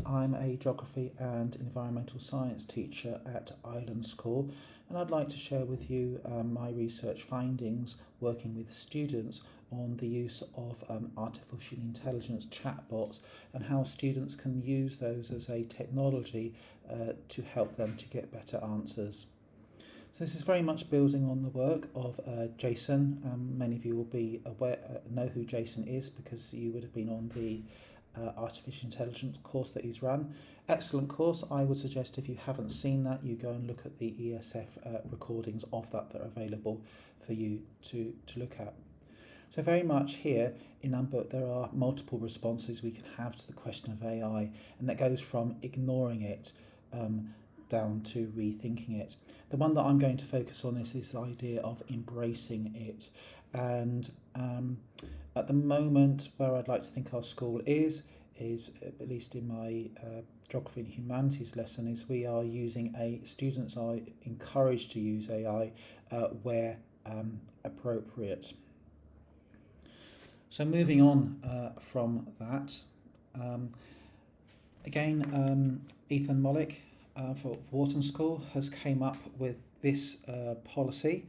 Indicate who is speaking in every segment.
Speaker 1: I'm a geography and environmental science teacher at Island School, and I'd like to share with you my research findings working with students on the use of artificial intelligence chatbots and how students can use those as a technology to help them to get better answers. So this is very much building on the work of Jason. Many of you will be aware, know who Jason is because you would have been on the artificial intelligence course that he's run. Excellent course. I would suggest if you haven't seen that, you go and look at the ESF recordings of that are available for you to look at. So very much here in number, there are multiple responses we can have to the question of AI, and that goes from ignoring it down to rethinking it. The one that I'm going to focus on is this idea of embracing it. And at the moment, where I'd like to think our school is at least in my geography and humanities lesson, is we are using students are encouraged to use AI where appropriate. So moving on from that, again, Ethan Mollick for Wharton School has came up with this policy.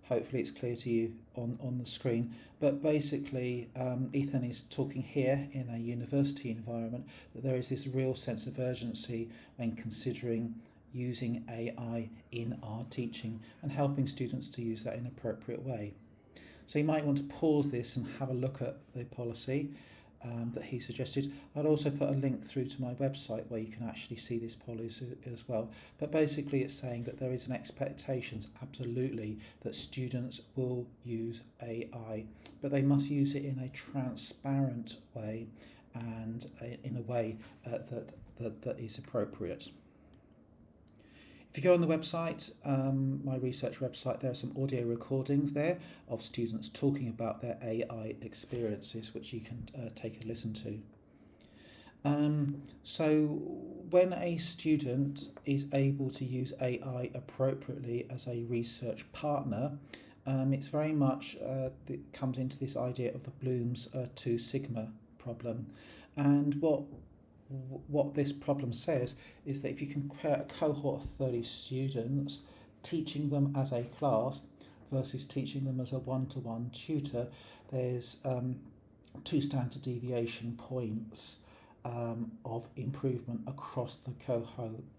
Speaker 1: Hopefully it's clear to you on the screen, but basically Ethan is talking here in a university environment that there is this real sense of urgency when considering using AI in our teaching and helping students to use that in an appropriate way. So you might want to pause this and have a look at the policy that he suggested. I'd also put a link through to my website where you can actually see this policy as well. But basically it's saying that there is an expectation, absolutely, that students will use AI, but they must use it in a transparent way and in a way that is appropriate. If you go on the website, my research website, there are some audio recordings there of students talking about their AI experiences, which you can take a listen to. So when a student is able to use AI appropriately as a research partner, it's very much it comes into this idea of the Bloom's 2 sigma problem. And what this problem says is that if you can create a cohort of 30 students, teaching them as a class versus teaching them as a one-to-one tutor, there's 2 standard deviation points of improvement across the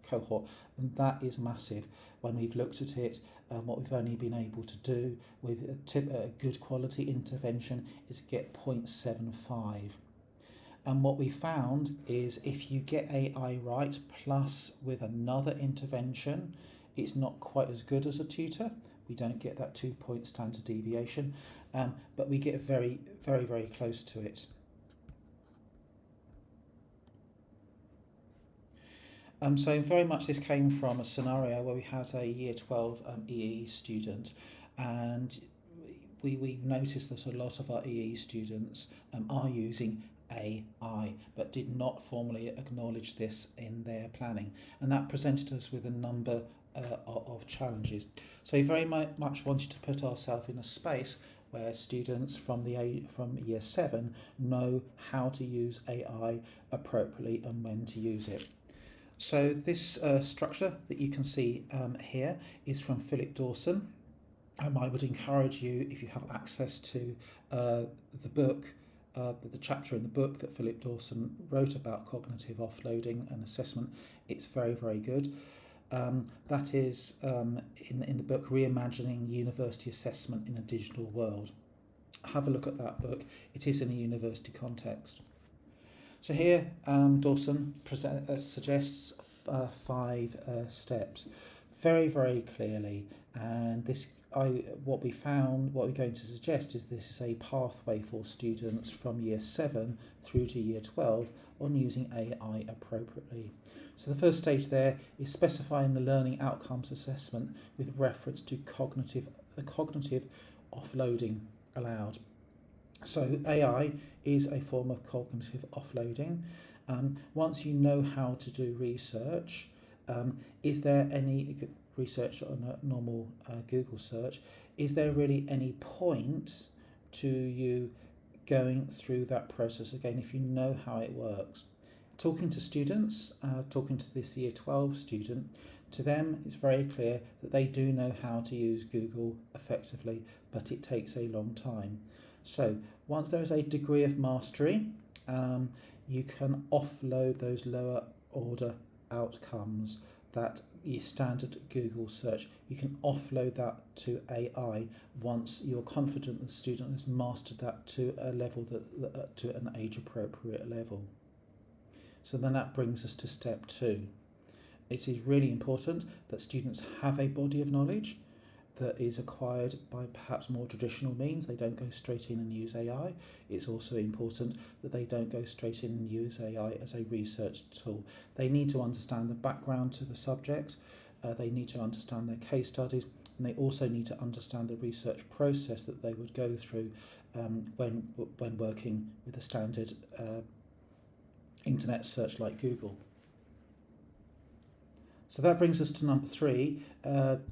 Speaker 1: cohort, and that is massive. When we've looked at it, what we've only been able to do with a good quality intervention is get 0.75. And what we found is if you get AI right, plus with another intervention, it's not quite as good as a tutor. We don't get that 2-point standard deviation, but we get very, very, very close to it. So very much this came from a scenario where we had a Year 12 EE student, and we noticed that a lot of our EE students are using AI, but did not formally acknowledge this in their planning, and that presented us with a number of challenges. So we very much wanted to put ourselves in a space where students from Year 7 know how to use AI appropriately and when to use it. So this structure that you can see here is from Philip Dawson. I would encourage you, if you have access to the book, the chapter in the book that Philip Dawson wrote about cognitive offloading and assessment, it's very, very good. That is in the book Reimagining University Assessment in a Digital World. Have a look at that book. It is in a university context. So here Dawson suggests 5 steps very, very clearly, and what we're going to suggest is this is a pathway for students from Year 7 through to Year 12 on using AI appropriately. So the first stage there is specifying the learning outcomes assessment with reference to cognitive offloading allowed. So AI is a form of cognitive offloading. Once you know how to do research, is there any research on a normal Google search, is there really any point to you going through that process again if you know how it works? Talking to students, talking to this Year 12 student, to them it's very clear that they do know how to use Google effectively, but it takes a long time. So once there is a degree of mastery, you can offload those lower order outcomes that your standard Google search. You can offload that to AI once you're confident the student has mastered that to a level to an age appropriate level. So then that brings us to step 2. It is really important that students have a body of knowledge that is acquired by perhaps more traditional means. They don't go straight in and use AI. It's also important that they don't go straight in and use AI as a research tool. They need to understand the background to the subjects, they need to understand their case studies, and they also need to understand the research process that they would go through when working with a standard internet search like Google. So that brings us to number 3,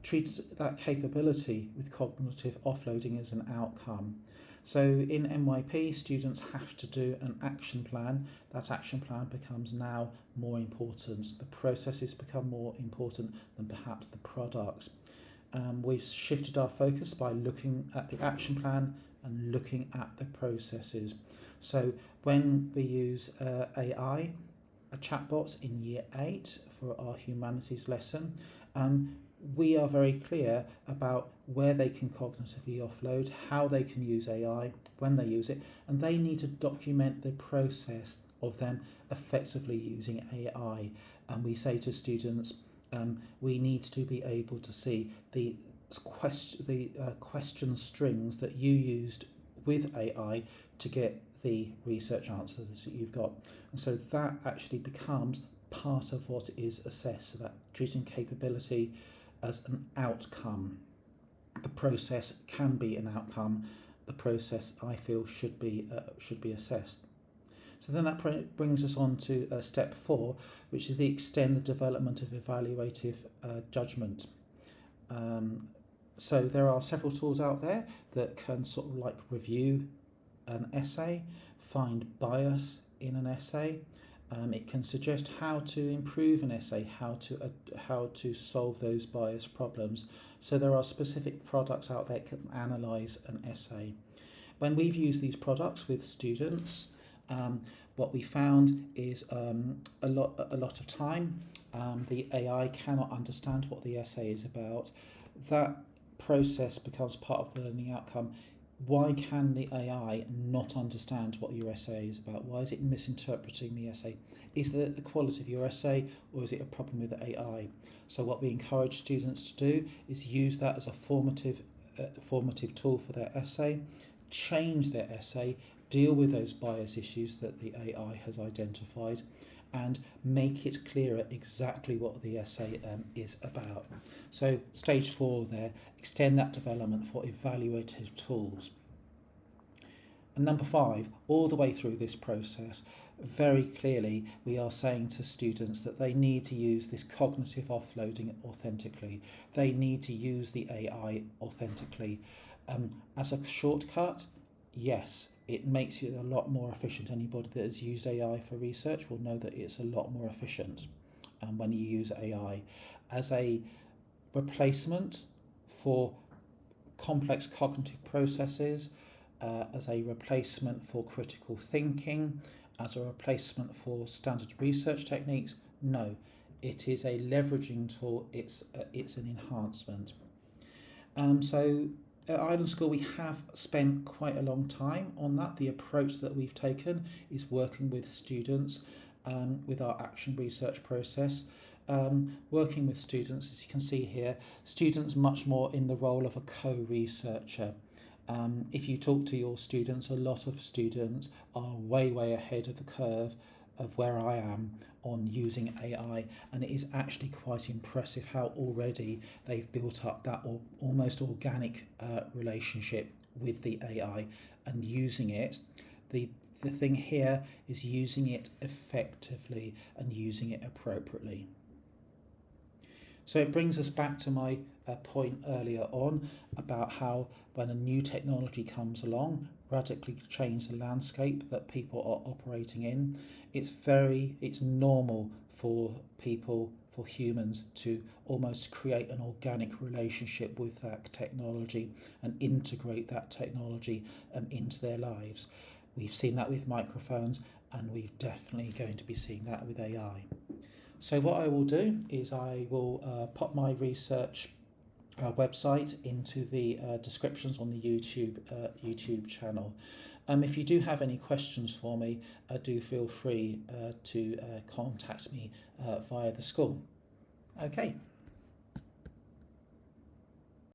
Speaker 1: treat that capability with cognitive offloading as an outcome. So in MYP, students have to do an action plan. That action plan becomes now more important. The processes become more important than perhaps the products. We've shifted our focus by looking at the action plan and looking at the processes. So when we use AI, chatbots in Year 8 for our humanities lesson, we are very clear about where they can cognitively offload, how they can use AI, when they use it, and they need to document the process of them effectively using AI. And we say to students, we need to be able to see the question strings that you used with AI to get the research answers that you've got. And so that actually becomes part of what is assessed, so that treating capability as an outcome. The process can be an outcome. The process, I feel, should be assessed. So then that brings us on to step 4, which is the extend the development of evaluative judgment. So there are several tools out there that can sort of like review an essay, find bias in an essay. It can suggest how to improve an essay, how to solve those bias problems. So there are specific products out there that can analyse an essay. When we've used these products with students, what we found is a lot of time the AI cannot understand what the essay is about. That process becomes part of the learning outcome. Why can the AI not understand what your essay is about? Why is it misinterpreting the essay? Is it the quality of your essay, or is it a problem with the AI? So what we encourage students to do is use that as a formative tool for their essay, change their essay, deal with those bias issues that the AI has identified, and make it clearer exactly what the essay is about. So stage 4 there, extend that development for evaluative tools. And number 5, all the way through this process, very clearly we are saying to students that they need to use this cognitive offloading authentically. They need to use the AI authentically. As a shortcut, yes, it makes it a lot more efficient. Anybody that has used AI for research will know that it's a lot more efficient when you use AI. As a replacement for complex cognitive processes, as a replacement for critical thinking, as a replacement for standard research techniques, no. It is a leveraging tool, it's an enhancement. So at Island School, we have spent quite a long time on that. The approach that we've taken is working with students with our action research process. Working with students, as you can see here, students much more in the role of a co-researcher. If you talk to your students, a lot of students are way ahead of the curve of where I am on using AI, and it is actually quite impressive how already they've built up that almost organic relationship with the AI and using it. The thing here is using it effectively and using it appropriately. So it brings us back to my point earlier on about how when a new technology comes along, radically change the landscape that people are operating in, it's normal for people, for humans, to almost create an organic relationship with that technology and integrate that technology into their lives. We've seen that with microphones, and we're definitely going to be seeing that with AI. So what I will do is I will pop my research website into the descriptions on the YouTube channel. If you do have any questions for me, do feel free to contact me via the school. Okay.